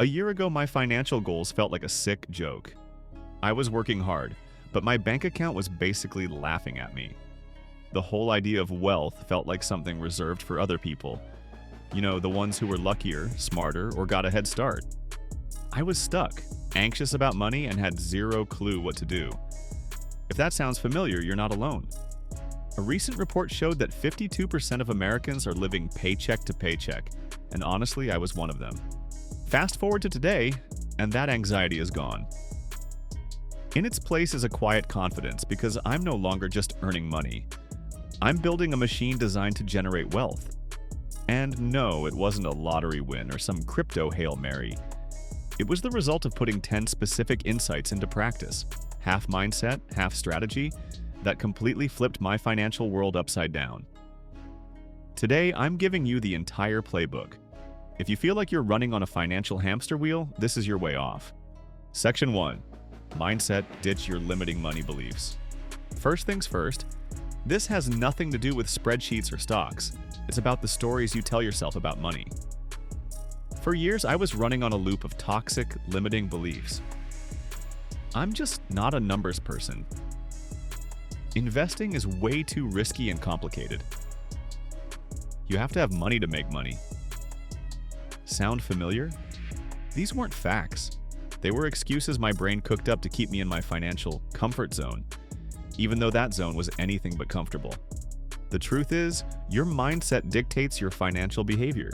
A year ago, my financial goals felt like a sick joke. I was working hard, but my bank account was basically laughing at me. The whole idea of wealth felt like something reserved for other people. You know, the ones who were luckier, smarter, or got a head start. I was stuck, anxious about money, and had zero clue what to do. If that sounds familiar, you're not alone. A recent report showed that 52% of Americans are living paycheck to paycheck, and honestly, I was one of them. Fast forward to today, and that anxiety is gone. In its place is a quiet confidence because I'm no longer just earning money. I'm building a machine designed to generate wealth. And no, it wasn't a lottery win or some crypto Hail Mary. It was the result of putting 10 specific insights into practice, half mindset, half strategy, that completely flipped my financial world upside down. Today, I'm giving you the entire playbook. If you feel like you're running on a financial hamster wheel, this is your way off. Section 1. Mindset, ditch your limiting money beliefs. First things first, this has nothing to do with spreadsheets or stocks. It's about the stories you tell yourself about money. For years, I was running on a loop of toxic, limiting beliefs. I'm just not a numbers person. Investing is way too risky and complicated. You have to have money to make money. Sound familiar? These weren't facts. They were excuses my brain cooked up to keep me in my financial comfort zone, even though that zone was anything but comfortable. The truth is, your mindset dictates your financial behavior.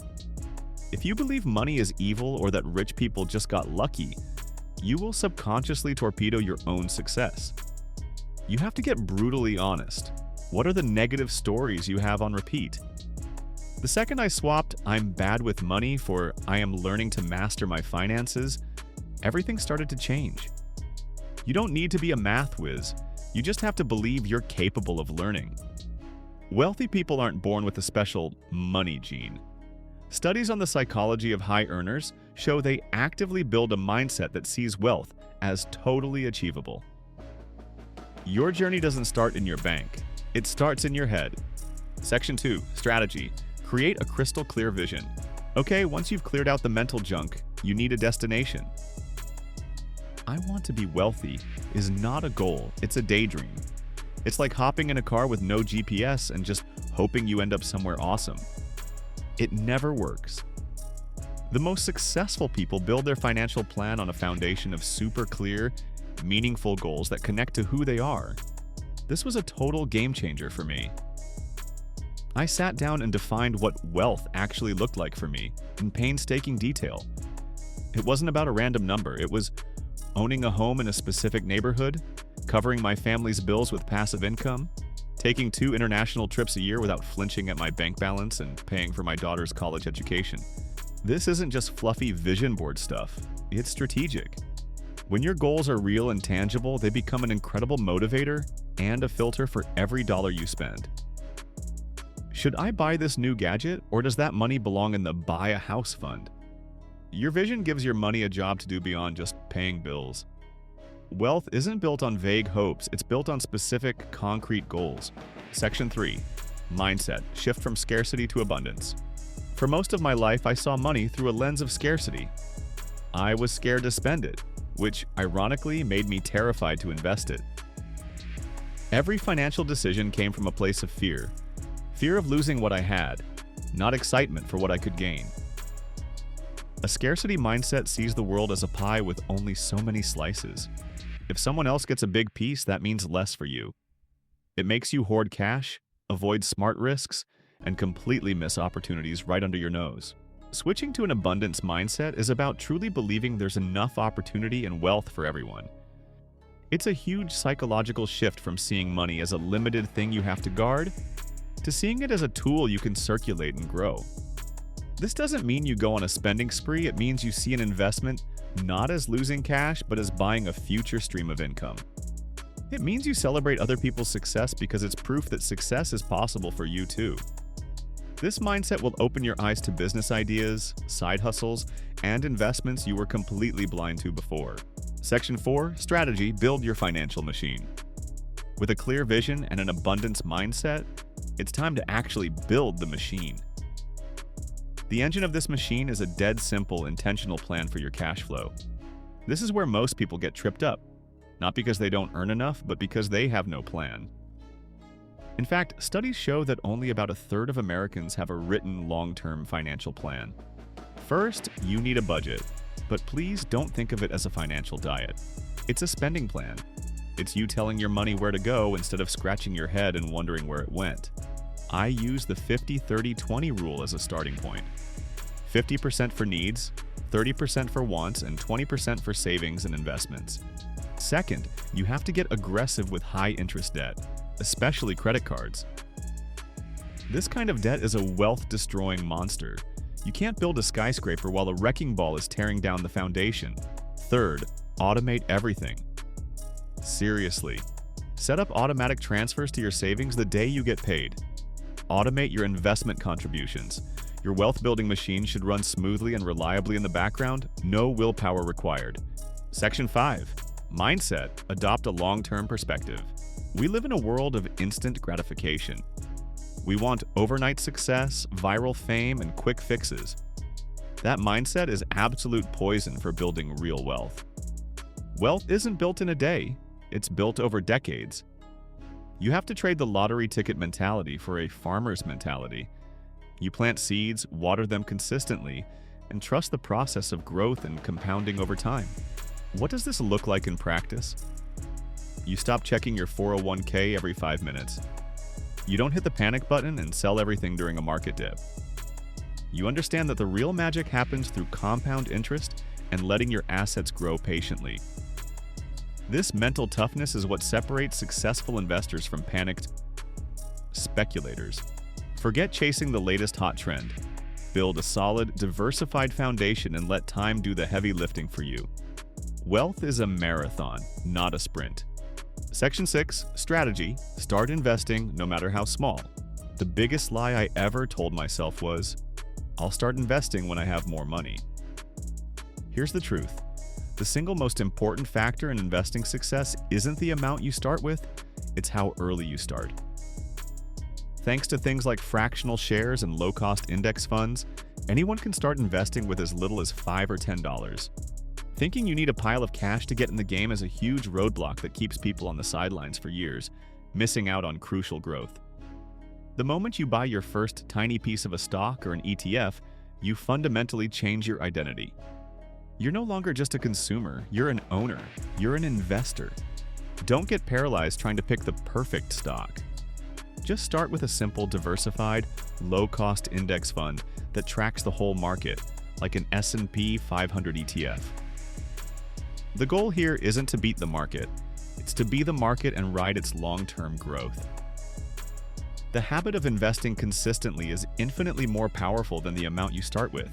If you believe money is evil or that rich people just got lucky, you will subconsciously torpedo your own success. You have to get brutally honest. What are the negative stories you have on repeat? The second I swapped "I'm bad with money" for "I am learning to master my finances," everything started to change. You don't need to be a math whiz. You just have to believe you're capable of learning. Wealthy people aren't born with a special money gene. Studies on the psychology of high earners show they actively build a mindset that sees wealth as totally achievable. Your journey doesn't start in your bank. It starts in your head. Section 2. Strategy. Create a crystal clear vision. Okay, once you've cleared out the mental junk, you need a destination. "I want to be wealthy" is not a goal, it's a daydream. It's like hopping in a car with no GPS and just hoping you end up somewhere awesome. It never works. The most successful people build their financial plan on a foundation of super clear, meaningful goals that connect to who they are. This was a total game changer for me. I sat down and defined what wealth actually looked like for me in painstaking detail. It wasn't about a random number. It was owning a home in a specific neighborhood, covering my family's bills with passive income, taking 2 international trips a year without flinching at my bank balance, and paying for my daughter's college education. This isn't just fluffy vision board stuff. It's strategic. When your goals are real and tangible, they become an incredible motivator and a filter for every dollar you spend. Should I buy this new gadget, or does that money belong in the buy a house fund? Your vision gives your money a job to do beyond just paying bills. Wealth isn't built on vague hopes, it's built on specific, concrete goals. Section 3. Mindset. Shift from scarcity to abundance. For most of my life, I saw money through a lens of scarcity. I was scared to spend it, which ironically made me terrified to invest it. Every financial decision came from a place of fear. Fear of losing what I had, not excitement for what I could gain. A scarcity mindset sees the world as a pie with only so many slices. If someone else gets a big piece, that means less for you. It makes you hoard cash, avoid smart risks, and completely miss opportunities right under your nose. Switching to an abundance mindset is about truly believing there's enough opportunity and wealth for everyone. It's a huge psychological shift from seeing money as a limited thing you have to guard to seeing it as a tool you can circulate and grow. This doesn't mean you go on a spending spree, it means you see an investment not as losing cash, but as buying a future stream of income. It means you celebrate other people's success because it's proof that success is possible for you too. This mindset will open your eyes to business ideas, side hustles, and investments you were completely blind to before. Section 4. Strategy. Build your financial machine. With a clear vision and an abundance mindset, it's time to actually build the machine. The engine of this machine is a dead simple, intentional plan for your cash flow. This is where most people get tripped up, not because they don't earn enough, but because they have no plan. In fact, studies show that only about a third of Americans have a written long-term financial plan. First, you need a budget, but please don't think of it as a financial diet. It's a spending plan. It's you telling your money where to go instead of scratching your head and wondering where it went. I use the 50-30-20 rule as a starting point. 50% for needs, 30% for wants, and 20% for savings and investments. Second, you have to get aggressive with high-interest debt, especially credit cards. This kind of debt is a wealth-destroying monster. You can't build a skyscraper while a wrecking ball is tearing down the foundation. Third, automate everything. Seriously, set up automatic transfers to your savings the day you get paid. Automate your investment contributions. Your wealth-building machine should run smoothly and reliably in the background, no willpower required. Section 5. Mindset. Adopt a long-term perspective. We live in a world of instant gratification. We want overnight success, viral fame, and quick fixes. That mindset is absolute poison for building real wealth. Wealth isn't built in a day, it's built over decades. You have to trade the lottery ticket mentality for a farmer's mentality. You plant seeds, water them consistently, and trust the process of growth and compounding over time. What does this look like in practice? You stop checking your 401k every 5 minutes. You don't hit the panic button and sell everything during a market dip. You understand that the real magic happens through compound interest and letting your assets grow patiently. This mental toughness is what separates successful investors from panicked speculators. Forget chasing the latest hot trend. Build a solid, diversified foundation and let time do the heavy lifting for you. Wealth is a marathon, not a sprint. Section 6. Strategy. Start investing no matter how small. The biggest lie I ever told myself was, I'll start investing when I have more money. Here's the truth. The single most important factor in investing success isn't the amount you start with, it's how early you start. Thanks to things like fractional shares and low-cost index funds, anyone can start investing with as little as $5 or $10. Thinking you need a pile of cash to get in the game is a huge roadblock that keeps people on the sidelines for years, missing out on crucial growth. The moment you buy your first tiny piece of a stock or an ETF, you fundamentally change your identity. You're no longer just a consumer, you're an owner, you're an investor. Don't get paralyzed trying to pick the perfect stock. Just start with a simple, diversified, low-cost index fund that tracks the whole market, like an S&P 500 ETF. The goal here isn't to beat the market, it's to be the market and ride its long-term growth. The habit of investing consistently is infinitely more powerful than the amount you start with.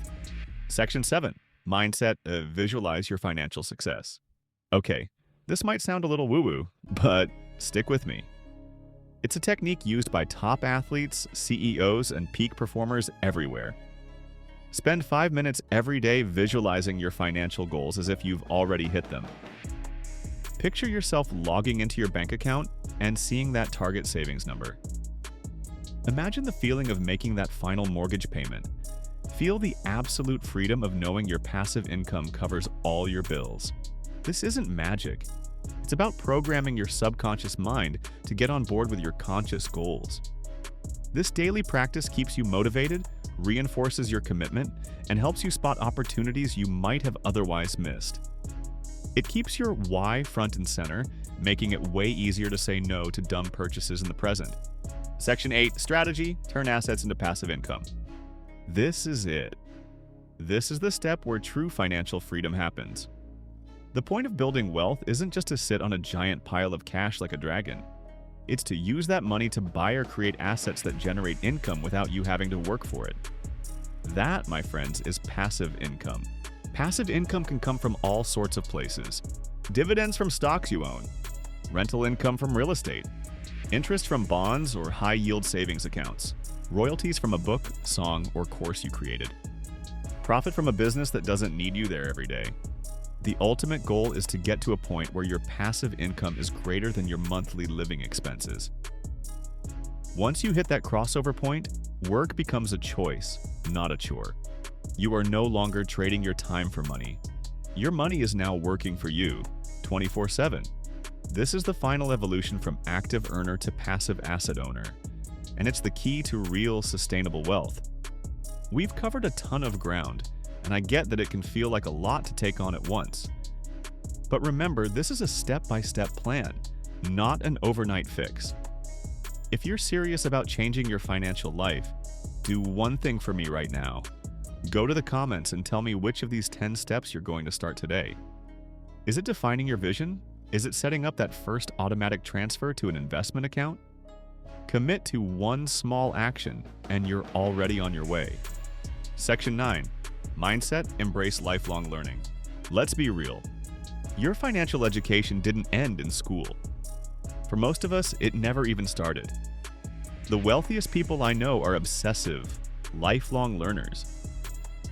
Section 7. Mindset. Visualize your financial success. Okay, this might sound a little woo-woo, but stick with me. It's a technique used by top athletes, CEOs, and peak performers everywhere. Spend 5 minutes every day visualizing your financial goals as if you've already hit them. Picture yourself logging into your bank account and seeing that target savings number. Imagine the feeling of making that final mortgage payment. Feel the absolute freedom of knowing your passive income covers all your bills. This isn't magic. It's about programming your subconscious mind to get on board with your conscious goals. This daily practice keeps you motivated, reinforces your commitment, and helps you spot opportunities you might have otherwise missed. It keeps your why front and center, making it way easier to say no to dumb purchases in the present. Section 8. Strategy. Turn assets into passive income. This is it. This is the step where true financial freedom happens. The point of building wealth isn't just to sit on a giant pile of cash like a dragon. It's to use that money to buy or create assets that generate income without you having to work for it. That, my friends, is passive income. Passive income can come from all sorts of places. Dividends from stocks you own, rental income from real estate, interest from bonds or high-yield savings accounts, royalties from a book, song, or course you created, profit from a business that doesn't need you there every day. The ultimate goal is to get to a point where your passive income is greater than your monthly living expenses. Once you hit that crossover point, work becomes a choice, not a chore. You are no longer trading your time for money. Your money is now working for you, 24/7. This is the final evolution from active earner to passive asset owner, and it's the key to real sustainable wealth. We've covered a ton of ground, and I get that it can feel like a lot to take on at once. But remember, this is a step-by-step plan, not an overnight fix. If you're serious about changing your financial life, do one thing for me right now. Go to the comments and tell me which of these 10 steps you're going to start today. Is it defining your vision? Is it setting up that first automatic transfer to an investment account? Commit to one small action and you're already on your way. Section 9. Mindset, embrace lifelong learning. Let's be real. Your financial education didn't end in school. For most of us, it never even started. The wealthiest people I know are obsessive, lifelong learners.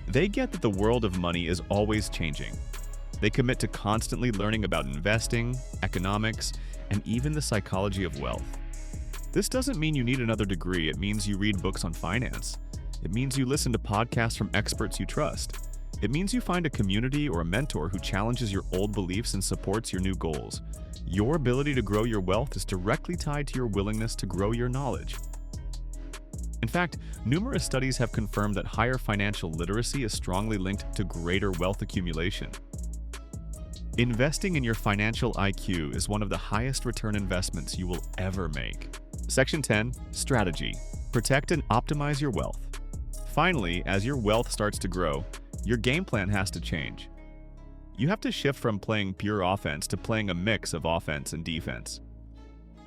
They get that the world of money is always changing. They commit to constantly learning about investing, economics, and even the psychology of wealth. This doesn't mean you need another degree. It means you read books on finance. It means you listen to podcasts from experts you trust. It means you find a community or a mentor who challenges your old beliefs and supports your new goals. Your ability to grow your wealth is directly tied to your willingness to grow your knowledge. In fact, numerous studies have confirmed that higher financial literacy is strongly linked to greater wealth accumulation. Investing in your financial IQ is one of the highest return investments you will ever make. Section 10. Strategy. Protect and optimize your wealth. Finally, as your wealth starts to grow, your game plan has to change. You have to shift from playing pure offense to playing a mix of offense and defense.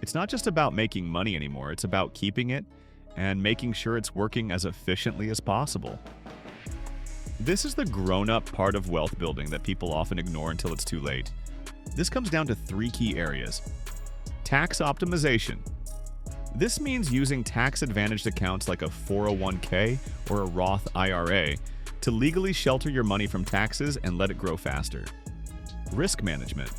It's not just about making money anymore, it's about keeping it and making sure it's working as efficiently as possible. This is the grown-up part of wealth building that people often ignore until it's too late. This comes down to 3 key areas. Tax optimization. This means using tax-advantaged accounts like a 401k or a Roth IRA to legally shelter your money from taxes and let it grow faster. Risk management.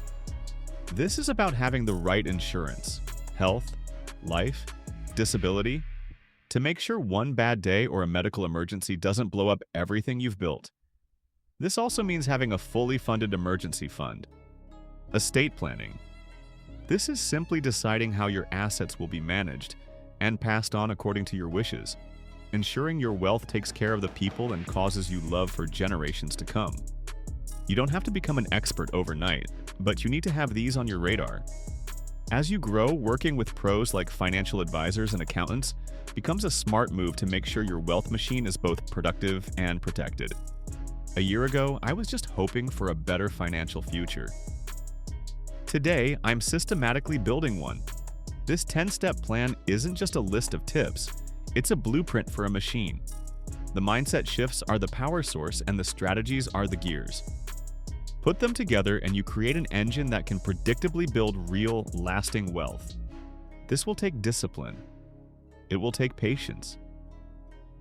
This is about having the right insurance, health, life, disability, to make sure one bad day or a medical emergency doesn't blow up everything you've built. This also means having a fully funded emergency fund. Estate planning. This is simply deciding how your assets will be managed and passed on according to your wishes, ensuring your wealth takes care of the people and causes you love for generations to come. You don't have to become an expert overnight, but you need to have these on your radar. As you grow, working with pros like financial advisors and accountants becomes a smart move to make sure your wealth machine is both productive and protected. A year ago, I was just hoping for a better financial future. Today, I'm systematically building one. This 10-step plan isn't just a list of tips, it's a blueprint for a machine. The mindset shifts are the power source and the strategies are the gears. Put them together and you create an engine that can predictably build real, lasting wealth. This will take discipline. It will take patience.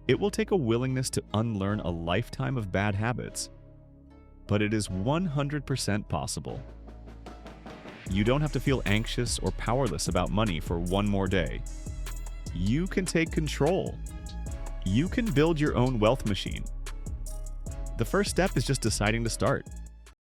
It will take a willingness to unlearn a lifetime of bad habits. But it is 100% possible. You don't have to feel anxious or powerless about money for one more day. You can take control. You can build your own wealth machine. The first step is just deciding to start.